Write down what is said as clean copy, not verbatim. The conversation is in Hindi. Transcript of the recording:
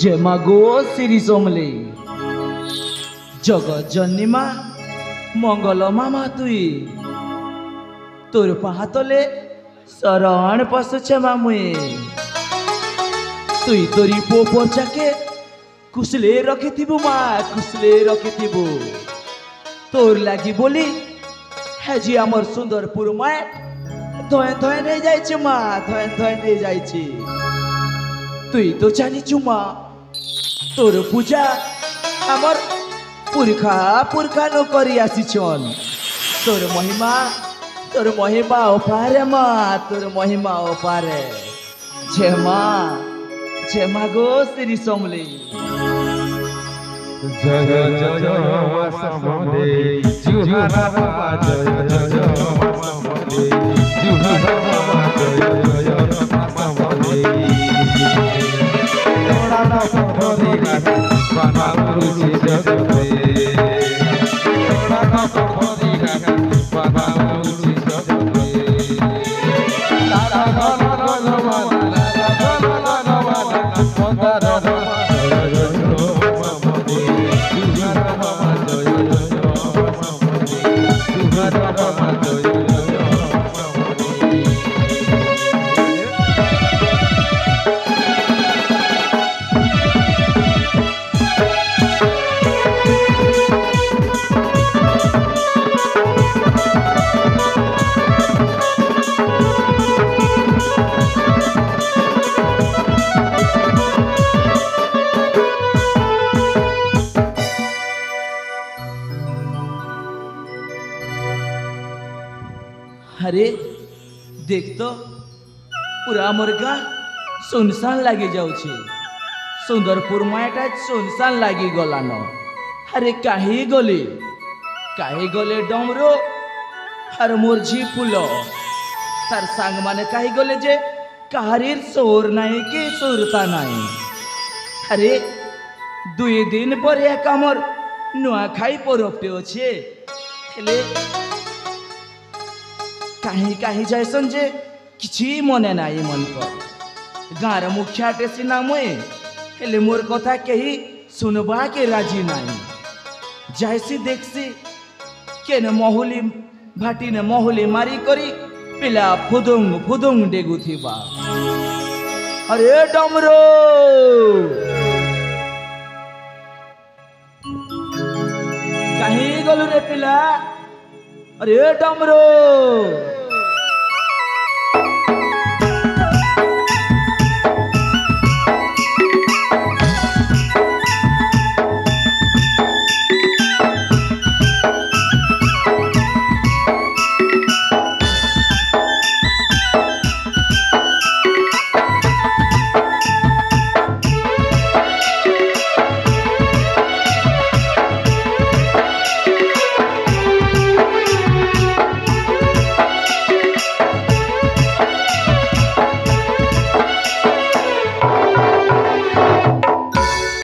जेमा गो श्री सोमले जगत जन्निमा मंगल मामा तुई तोर पाहातले शरण पशुचे मामुए तुई तोरी पो पोचाके कुशले रखिथिबु मा कुशले रखिथिबु तोर लागी बोली हेजी आमर सुंदरपुर माय धोए धोए नहीं जाइछि मा धोए धोए नहीं जाइछि तुई तो जानिछु मा तोर पूजा आमर पुरखा पुरखा नो करी आसीछन तोर महिमा अपारे मा तोर महिमा अपारे जेमा गो श्री सोमले जय जय समले जुहारा बाबा जय जय समले जुहारा बाबा जय जय समले तोड़ा ना समले बाबा गुरु जगते तोड़ा ना समले बाबा गुरु जगते तारा ला ला ला अरे देख तो पूरा मोर गाँ सुनसान लगी जाऊे सुंदरपुर मायटा सुनसान लगी गलान अरे कहीं गले डमरो हर मोर झी फुल तार सांग माने कहीं गले जे कहारीर सोर नहीं कि सुरता नहीं अरे दुई दिन पर एक आमर नुआ खाई परबटे अच्छे हेले कहीं कहीं जायसन जे किछि मने नाई मन कर गाँर मुखियाटे सिना मुए हेले मोर कथा कही सुनबा के राजी नाई जायसी देखसी के न महुली भाटी ने महुली मारी करी पिला फुदुंग फुदुंग डेगु थिबा अरे डमरो कहीं गलु रे पिला अरे डमरो